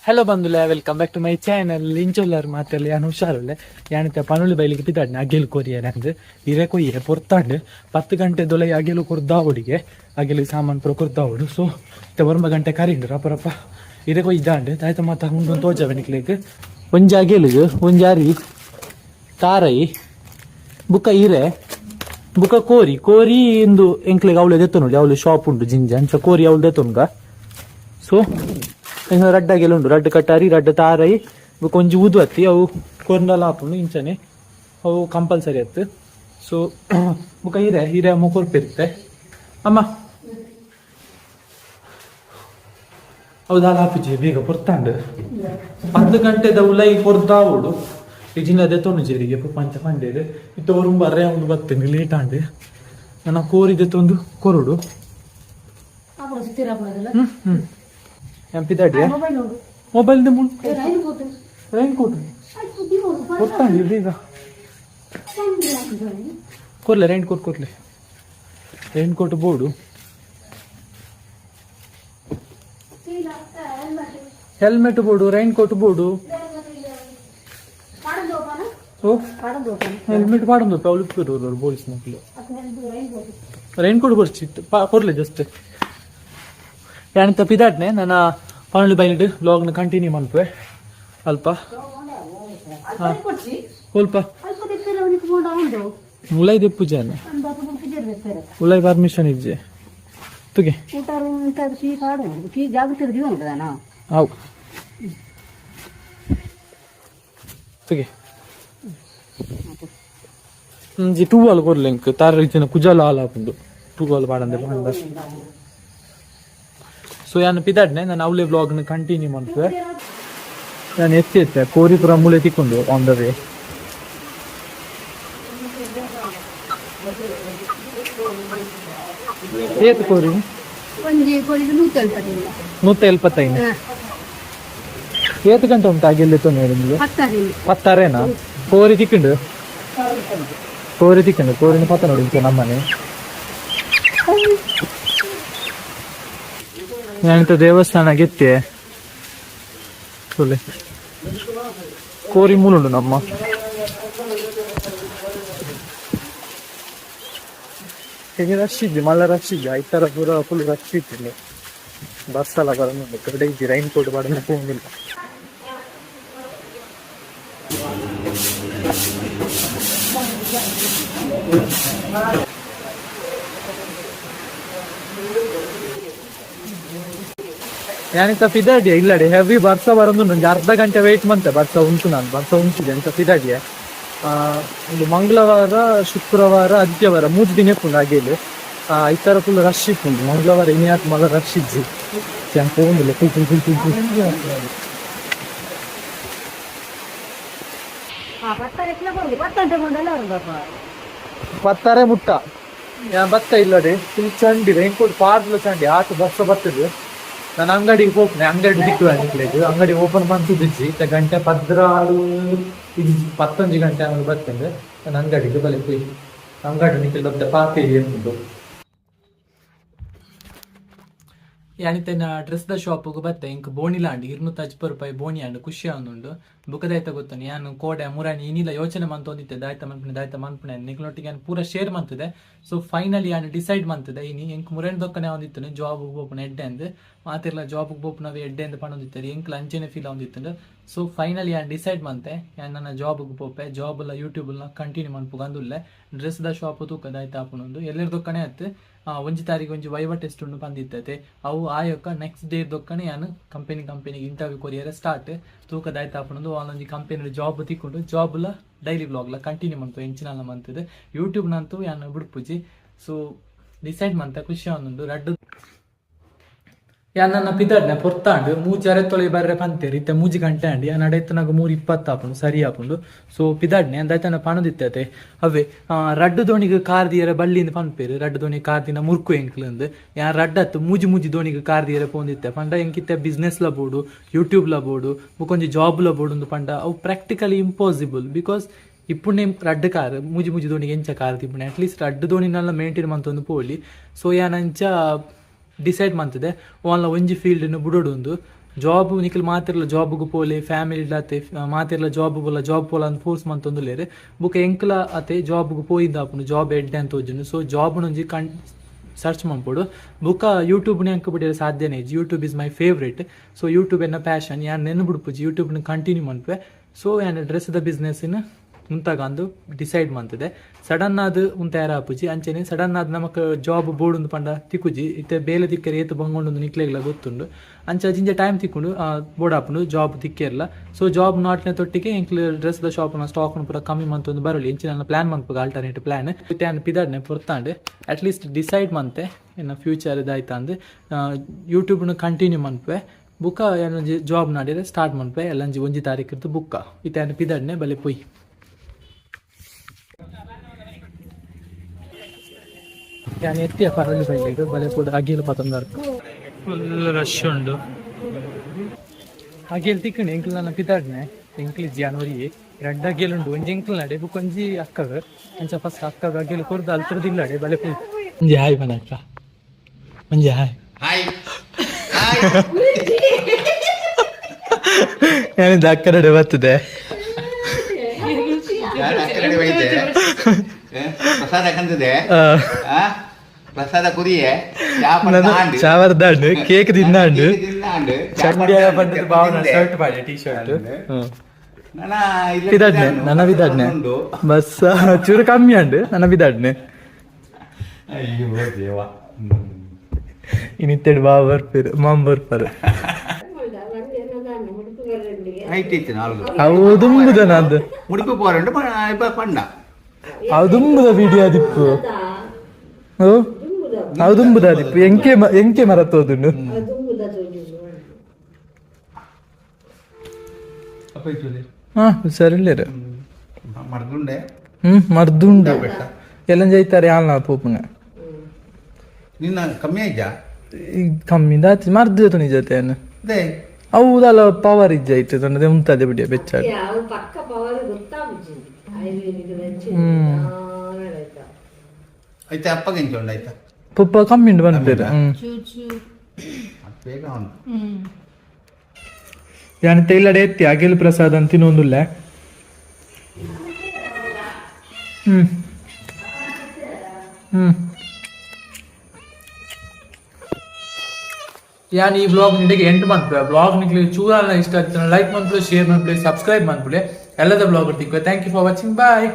Hello ಬಂಧುಲೆ, welcome back to my channel. ಇಂಚೊಲ್ಲರ್ ಮಾತಲ್ಲಿ ನಾನು ಹುಷಾರಲ್ಲ ಯಾನಿತ ಪನುಲಿ ಬೈಲಿಗೆ ಪಿತಾಡ್ನೆ ಅಗೆಲು ಕೊರಿಯರ್ ಅಂದು ಇರೆ ಕೊಯ್ಯೆ ಪೊರ್ತಾಂಡು 10 ಗಂಟೆ ದೊಲೆ ಅಗೆಲು ಕೊರ್ದಾವಡಿಗೆ ಅಗೆಲು ಸಾಮಾನು ಪುರ ಕೊರ್ದಾವಡು. ಸೊ ಇತ್ತ 9 ಗಂಟೆ ಕರಿಂಡು ರಪ್ಪ ಇರೆ ಕೊಯ್ದಾಂಡು ಆಯ್ತು ಮಾತ ಹುಂಡು ತೋಜವೆನಿಕ್ಲೇಕ್ ಒಂಜಿ ಅಗೆಲು ಒಂಜಾರಿ ತಾರೈ ಬುಕ್ಕ ಇರೆ ಬುಕ್ಕ ಕೋರಿ ಇಂದು ಎಂಕ್ಲೆಗೆ ಅವಳು ದೆತ್ತ ನೋಡಿ, ಅವಳು ಶಾಪ್ ಉಂಟು ಜಿಂಜ ಅಂಚ ಕೋರಿ ಅವಳು ದೆತ್ತುನ್ಗ. ಸೊ ರಡ್ಡಾಗೆಲ್ಲ ಉಂಡು, ರಡ್ಡು ಕಟ್ಟಾರಿ ರಡ್ಡು ತಾರೈ ಕೊಂಚ ಊದುವತ್ತಿ ಅವು ಕೊರ್ನಲ ಹಾಕೊಂಡು ಇಂಚನೆ ಅವು ಕಂಪಲ್ಸರಿ ಅತ್ತು. ಸೊ ಬುಕ್ಕ ಹಿರೆ ಅಮ್ಮ ಕೊರ್ಪಿರುತ್ತೆ ಅಮ್ಮ ಹೌದಾ ಹಾಪಿಜಿ ಬೇಗ ಪೊರ್ತಾಂಡು 10 ಗಂಟೆದ ಉಲೈ ಕೊರ್ದಾವೋಡು ಇಜಿನದೆ ತೊಂದುಜೇರಿಗೆ ಪಂಚ ಪಂಡೇರು ಇತ್ತು ಅವರು ಬರ್ರೆ ಒಂದು ಬರ್ತೇನೆ ಲೇಟ್ ಆಂಡೆ ನನ್ನ ಕೋರಿದೆ ತೊಂದು ಕೊರುಡು ಎಂಪಿದಾಡಿಯ ಮೊಬೈಲ್ ರೈನ್ ಕೋಟ್ ಕೊಡ್ತಾಂಡಿ ಬೇಗ ಕೊರ್ಲೆ ರೈನ್ ಕೋಟ್ ಕೊರ್ಲೆ ರೈನ್ ಕೋಟ್ ಬೋರ್ಡು ಹೆಲ್ಮೆಟ್ ಬೋರ್ಡು ರೈನ್ ಕೋಟ್ ಬೋರ್ಡು ಹೆಲ್ಮೆಟ್ ಪಾಡೊಂದು ಅವಳು ಪೊಲೀಸ್ ಮಕ್ಕಳು ರೈನ್ ಕೋಟ್ ಬರ್ಚಿತ್ತು ಕೊರ್ಲೆ ಜಸ್ಟ್ ಯಾನ್ ತಪ್ಪಿದಾಟ್ನೆ ನನ್ನ ಪನ್ನೊಂದು ಬೈಲಿಟ್ಟು ಬ್ಲಾಗ್ನ ಕಂಟಿನ್ಯೂ ಮಾಡ್ಪೆ ಅಲ್ಪ ಸ್ವಲ್ಪ ಉಲೈ ಪೂಜೆ ಉಲೈ ಪರ್ಮಿಷನ್ ಇಜ್ಜೆ ತುಗೆ ಹೌ ತುಗೆ ಜಿ ಟೂವಾಲ್ ಕೊರ್ಲೆಂಕ್ ತಾರ ಇಜ್ಜನ ಕುಜಾಲ ಹಾಲು ಹಾಕೊಂಡು ಟೂವಾಲ್ ಪಾಡಂದೆ ಪಾಂಡ. ಸೊ ಯಾನು ಪಿದಾಡ್ನೆ ನಾನು ಅವಳೆ ಬ್ಲಾಗ್ನ ಕಂಟಿನ್ಯೂ ಮಾಡ್ತೇವೆ. ನಾನು ಎತ್ತೆ ಕೋರಿಪುರ ಮೂಲೆ ತಿಕ್ಕೊಂಡು ಆನ್ ದ ವೇ. ಏತು ಕೋರಿ 175 ಏತು ಗಂಟೆ ಉಂಟು ಆಗಿಲ್ಲ ತೊಂದರೆ ನಿಮಗೆ 10 ಕೋರಿ ತಿಕ್ಕೊಂಡು ಕೋರಿನ ಪತ್ತ ನೋಡಿ ನಮ್ಮನೆ ഞാനിത്തെ ದೇವಸ್ಥಾನ ಗೆತ್ತೆ ಕೋರಿ ಮೂಲುಂಡು ನಮ್ಮ ಹೇಗೆ ರಶ್ ಇದ್ದೆ ಮಲ್ಲ ರಶ್ ಇದ್ದೆ ಈ ಥರ ಪೂರ ಫುಲ್ ರಶ್ ಇತ್ತಿಲ್ಲ ಬಸ್ ಎಲ್ಲ ಬರೋದು ಕಡೆ ಇದ್ದಿ ರೈನ್ ಕೋಟ್ ಬಾಡಿನ ಹೋಗಿಲ್ಲ. ഞാനിತ್ತ ಪಿದಾಡಿಯ ಇಲ್ಲಡೆ ಹೆವಿ ಬರ್ಸ ಬರೋದು ನಂಗೆ ಅರ್ಧ ಗಂಟೆ ವೆಯ್ಟ್ ಮಂತೆ ಬರ್ಸ ಉಂಟು ಉಂಟಿದೆ ಅಂತ ಪಿದಾಡಿಯ ಒಂದು ಮಂಗಳವಾರ ಶುಕ್ರವಾರ ಆದಿತ್ಯವಾರ 3 ದಿನ ಇಪ್ಪುಂಡು ಹಾಗೇಲಿ ಈ ಥರ ಫುಲ್ ರಶ್ ಇಪ್ಪುಂಡು. ಮಂಗಳವಾರ ಇನ್ಯಾಕೆ ಮಲ್ಲ ರಶ್ ಇಜ್ಜಿ ಹೋಗಿಲ್ಲ ಪತ್ತಾರೆ ಮುಟ್ಟ ಬತ್ತ ಇಲ್ಲಡೆ ಫುಲ್ ಚಂಡಿ ರೈನ್ ಕೋಟ್ ಪಾರ್ಲ ಚಂಡಿ ಆತು ಬಸ್ಸ ಬರ್ತದೆ. ನಾನು ಅಂಗಡಿಗೆ ಹೋಗ್ತೇನೆ, ಅಂಗಡಿ ಸಿಕ್ಕುವ ಅಂಗಡಿ ಓಪನ್ ಮಾಡ್ತಿದ್ದಿ ಗಂಟೆ 11 ಗಂಟೆ ಆಮೇಲೆ ಬರ್ತೇನೆ. ನಾನು ಅಂಗಡಿಗೆ ಬಲಿ ಹೋಗಿ ಅಂಗಡಿ ನಿಂತ ಪಾತಿ ಇರ್ತಿದ್ದು ಯಾನಿತ್ತೇನ ಡ್ರೆಸ್ ದ ಶಾಪ್ಗೆ ಬತ್ತೆ ಇಂಕ ಬೋಣಿಲಾಂಡಿ 250 ರೂಪಾಯಿ ಬೋಣಿ ಆಂಡು ಖುಷಿ ಆಂದುಂಡು ಬುಕ್ಕದಾಯ್ತ ಗೊತ್ತಾನೆ ನಾನು ಕೋಡೆ ಮುರಾಣಿ ಏನಿಲ್ಲ ಯೋಚನೆ ಮಂತೊಂದಿತ್ತೆ ದಾಯ್ತ ಮನ್ಪುಣೆ ನಿಕ್ಲೊಟ್ಟಿಗೆ ನಾನು ಪೂರ ಶೇರ್ ಮಂತಿದೆ. ಸೊ ಫೈನಲಿ ನಾನು ಡಿಸೈಡ್ ಮಂತಿದೆ ಇನಿ ಎಂಕ್ ಮುರೇಣ್ ದೊಕ್ಕನೆ ಆಂದಿತ್ತು ಜಾಬ್ಗೆ ಬೋಪುನ ಎಡ್ಡೆ ಅಂದು ಮಾತಿರ್ಲ ಜಾಬ್ಗೆ ಬೋಪುನವೇ ಎಡ್ಡೆ ಅಂತ ಪಣೊಂದಿತ್ತು ಎಂಕ್ಲ ಅಂಚೆನೆ ಫೀಲ್ ಆಂದಿತ್ತು. ಸೊ ಫೈನಲಿ ನಾನು ಡಿಸೈಡ್ ಮಂತೆ ನನ್ನ ಜಾಬ್ಗೆ ಪೋಪೆ ಜಾಬಲ್ಲ ಯೂಟ್ಯೂಬಲ್ನ ಕಂಟಿನ್ಯೂ ಮನ್ಪುಗ ಅಂದುಲ್ಲೆ ಡ್ರೆಸ್ ದ ಶಾಪ್ ತೂಕದಾಯ್ತ ಆಪುನೊಂದು ಎಲ್ಲರ ದೊಕ್ಕನೆ ಆಯ್ತು. 1 ತಾರೀಕು ಒಂಜಿ ವೈವ ಟೆಸ್ಟ್ ಉಂಡು ಬಂದಿತ್ತತೆ ಅವು ಆಯೊಕ್ಕ ನೆಕ್ಸ್ಟ್ ಡೇ ದೊಕ್ಕನೆ ನಾನು ಕಂಪನಿಗೆ ಇಂಟರ್ವ್ಯೂ ಕೊರಿಯರ ಸ್ಟಾರ್ಟ್ ತೂಕದಾಯ್ತ ಆಪುನೊಂದು ಒಂದೊಂದು ಕಂಪನಿ ಜಾಬ್ ತಿಕ್ಕೊಂಡು ಜಾಬ್ಲ ಡೈಲಿ ಬ್ಲಾಗ್ಲ ಕಂಟಿನ್ಯೂ ಮಾಡ್ತು ಎಂಚಿನಲ್ಲ ಮಂತದೆ ಯೂಟ್ಯೂಬ್ನಂತೂ ಯಾನು ಬಿಡ್ಪುಜಿ. ಸೊ ಡಿಸೈಡ್ ಮಂತ ಖುಷಿ ಒಂದೊಂದು ರಡ್ಡು ನನ್ನ ಪಿದಾಡ್ನೆ ಪೊರ್ತಾಂಡು 3 ಬರ್ರೆ ಪಂತೇರಿ ಇತ್ತೆ 3 ಗಂಟೆ ಅಂಡಿ ಆ ನಡೈತನಾಗ 3:20 ಆಪುಂಡು ಸರಿ ಆಪುಂಡು. ಸೊ ಪಿದಾಡ್ನೆ ಅಂದಾಯ್ತನ ಪಣದಿತ್ತತೆ ಅವೇ ರಡ್ಡು ದೋಣಿಗೆ ಕಾರ್ದಿಯರ ಬಳ್ಳಿಯಿಂದ ಪನ್ಪೇರು ರಡ್ಡು ದೋಣಿ ಕಾರ್ದಿನ ಮುರ್ಕು ಎಂಕ್ಲಂದು ಯಾನ್ ರಡ್ಡತ್ತು ಮೂಜಿ ದೋಣಿಗೆ ಕಾರ್ದಿಯರ ಪೋಂದಿತ್ತೆ ಪಂಡ ಎಂಕಿತ್ತೆ ಬಿಸ್ನೆಸ್ ಲ ಬೋಡು ಯೂಟ್ಯೂಬ್ ಲ ಬೋಡು ಮುಕೊಂಜಿ ಜಾಬ್ ಲ ಬೋಡು ಒಂದು ಪಂಡ ಅವು ಪ್ರಾಕ್ಟಿಕಲಿ ಇಂಪಾಸಿಬಲ್ ಬಿಕಾಸ್ ಇಪ್ಪುಣ್ಣೆ ರಡ್ಡು ಕಾರ್ ಮೂಜಿ ದೋಣಿಗೆ ಎಂಚ ಕಾರ್ ತಿಪ್ಪುಣೆ ಅಟ್ಲೀಸ್ಟ್ ರಡ್ಡು ದೋಣಿನೆಲ್ಲ ಮೇಂಟೈನ್ ಮಂತೊಂದು ಪೋಲಿ. ಸೊ ಯಾನಂಚ ಡಿಸೈಡ್ ಮಾಡ್ತಿದೆ ಓನ್ಲ ಒಂಜಿ ಫೀಲ್ಡ್ನು ಬುಡೋಡು ಜಾಬ್ ನಿಖಲ್ ಮಾತಿರ್ಲ ಜಾಬ್ಗೆ ಪೋಲೆ ಫ್ಯಾಮಿಲಿ ಇಲ್ಲತ್ತೆ ಮಾತಿರ್ಲ ಜಾಬ್ ಪೋಲ ಅಂತ ಫೋರ್ಸ್ ಮಂತೊಂದುಲ್ಲೇರು ಬುಕ್ ಎಂಕ್ಲ ಅತೆ ಜಾಬ್ಗೆ ಪೋಯಿದ್ದಾಪುನು ಜಾಬ್ ಎಡ್ಡೆ ಅಂತ ಓಜುನು ಸೊ ಜಾಬ್ ಒಂಜಿ ಸರ್ಚ್ ಮಾಡ್ಬೋದು ಬುಕ್ಕ ಯೂಟ್ಯೂಬ್ನೇ ಅಂಕ ಬಿಡಿಯಲು ಸಾಧ್ಯನೇ YouTube is my favourite so YouTube ಎನ್ನ ಪ್ಯಾಷನ್ ಯಾನ್ ನೆನ್ಬಿಡ್ಪುಜಿ ಯೂಟ್ಯೂಬ್ನ ಕಂಟಿನ್ಯೂ ಮನ್ಪೆ ಸೊ ಯಾನ್ ಡ್ರೆಸ್ದ ಬಿಸ್ನೆಸ್ನ ಮುಂತಾಗಂದು ಡಿಸೈಡ್ ಮಾಡ್ತದೆ ಸಡನ್ ಆದ್ ತಯಾರ ಆಪುಜಿ ಅಂಚೆನೆ ಸಡನ್ ಆದ್ ನಮಕ್ ಜಾಬ್ ಬೋರ್ಡ್ ಪಂಡ ತಿಕ್ಕುಜಿ ಇತ್ತೆ ಬೇಲೆ ತಿಕ್ಕರೆ ಏತು ಬಂಗೊಂಡು ನಿಕ್ಲೆಗ್ಲ ಗೊತ್ತುಂಡು ಅಂಚ ಜಿಂಜೆ ಟೈಮ್ ತಿಕ್ಕೊಂಡು ಬೋರ್ಡ್ ಆಪುಂಡು ಜಾಬ್ ತಿಕ್ಕೆರ್ಲ ಸೊ ಜಾಬ್ ನಾಟ್ನೆ ತೊಟ್ಟಿಗೆ ಎಂಕ್ಲು ಡ್ರೆಸ್ ದ ಶಾಪ್ ಸ್ಟಾಕ್ ಪೂರ ಕಮ್ಮಿ ಮಂತೊಂದು ಬರಲಿ ಎಂಚಿನ ಪ್ಲಾನ್ ಮನ್ಪಗ ಆಲ್ಟರ್ನೇಟ್ ಪ್ಲಾನ್ ಇತ್ತೆ ಪಿದಾಡ್ನೆ ಪೊರ್ತಾಂಡೆ ಅಟ್ಲೀಸ್ಟ್ ಡಿಸೈಡ್ ಮಂತೆ ಇನ್ನು ಫ್ಯೂಚರ್ ಇದಾಯ್ತಾ ಅಂದ್ರೆ ಯೂಟ್ಯೂಬ್ನ ಕಂಟಿನ್ಯೂ ಮನ್ಪೆ ಬುಕ್ಕ ಏನೊಂಜಿ ಜಾಬ್ ನಾಡಿದ್ರೆ ಸ್ಟಾರ್ಟ್ ಮನ್ಪೆ ಎಲ್ಲಂಜಿ 1 ತಾರೀಕಿರ್ದು ಬುಕ್ಕ ಇತ್ತೆ ಪಿದಾಡ್ನೆ ಬಲೆ ಪೊಯ್ ഞാൻ എത്തിയ പറവലി പള്ളിയിലേക്ക് പലപ്പോഴും അഖിൽ 19 ഫുൾ റഷ് ഉണ്ട് ಅಗಿಲ್ ತಿಕ್ಕಣಿ ಎಂಕ್ಲು ನನ್ನ ಪಿತಾಡ್ನೆ ಎಂಕ್ಲಿ ಜನವರಿ 2 ಅಗಿಲುಂಡು ಒಂಜಿ ಎಂಕ್ಲು ನಡೆ ಬುಕ್ ಒಂಜಿ ಅಕ್ಕಗ ಅಂಚ ಫಸ್ಟ್ ಅಕ್ಕಗ ಅಗಿಲ್ ಕೊರ್ದು ಅಲ್ತರದಿಲ್ಲಡೆ ಬಲೆ ಪೋಯ್ ಒಂಜಿ ಹಾಯ್ ಮನಕ್ಕ ಒಂಜಿ ಹಾಯ್ ಹಾಯ್ ಹಾಯ್ ಏನಿದೆ ಅಕ್ಕನಡೆ ಬರ್ತದೆ ಪ್ರಸಾದ ಕಂದಿದೆ ಪ್ರಸಾದ ಕುರಿಯೆ ಚಾವರ್ದಾಂಡು ಕೇಕ್ ತಿನ್ನಾಂಡು ಚಂಡಿಯಾಗ ಬಂದದ್ದು ಭಾವನ ಶರ್ಟ್ ಮಾಡಿ ಟಿ ಶರ್ಟ್ ಬಿದಾಡ್ನೆ ನನ್ನ ಬಿದಾಡ್ನೆ ಬಸ್ ಚೂರು ಕಮ್ಮಿ ಅಂಡು ನನ್ನ ಬಿದಾಡ್ನೆ ಅಯ್ಯೋ ದೇವ ಇನ್ನಿತ್ತೆಡು ಬಾ ಬರ್ಪೇರು ಮಾಮ್ ಬರ್ಪಾರು ಅವು ದುಂಬುದನ ಅದು ಮುಡಿಪು ಪೋರಂಡು ಪಂಡ ಅವು ದುಂಬುದ ವಿಡಿಯೋ ದಿಪ್ಪು ಅವು ದುಂಬುದ ದಿಪ್ಪು ಎಂಕೆ ಮರತ್ತೋದುಂಡು ಹಾ ಸರಿಲ್ಲೇರು ಮರ್ದುಂಡೆ ಮರ್ದುಂಡು ಎಲ್ಲ ಜೈತಾರೆ ಯಾಲ್ನ ಪೋಪುನ ನಿನ್ನ ಕಮ್ಮಿ ಆಯ್ತಾ ಕಮ್ಮಿ ದಾತಿ ಮರ್ದು ನಿಜತೆ ಹೌದಲ್ಲ ಪವರ್ ಇಜ್ಜಾಯ್ತು ತನ್ನದೇ ಉಂಟದೆ ಬಿಡಿ ಬೆಚ್ಚಾಗ ಆಯ್ತಾ ಅಪ್ಪಗೆ ಎಂಚೊಂಡು ಆಯ್ತಾ ಪಪ್ಪ ಕಮ್ಮಿ ಉಂಟು ಬಂದ್ಬೇರೆ ಬೇಗ ಉಂಟು ಯಾನ್ ತೈಲಡೆ ಎತ್ತಿ ಅಗಿಲ್ ಪ್ರಸಾದ್ ಅಂತ ತಿನ್ನೊಂದುಲ್ಲ ಯಾನ್ ಈ ಬ್ಲಾಗ್ ನಿಮಗೆ ಎಂಟು ಮಾಡ್ತೀವಿ ಬ್ಲಾಗ್ ನಿಮಗೆ ಚೂರಲ್ಲ ಇಷ್ಟ ಆಗ್ತಾನೆ ಲೈಕ್ ಮಾಡ್ಬಿಡಿ ಶೇರ್ ಮಾಡ್ಬಿಡಿ ಸಬ್ಸ್ಕ್ರೈಬ್ ಮಾಡ್ಬಿಡಿ ಎಲ್ಲದ ಬ್ಲಾಗ್ ಇರ್ತೀವಿ thank you for watching bye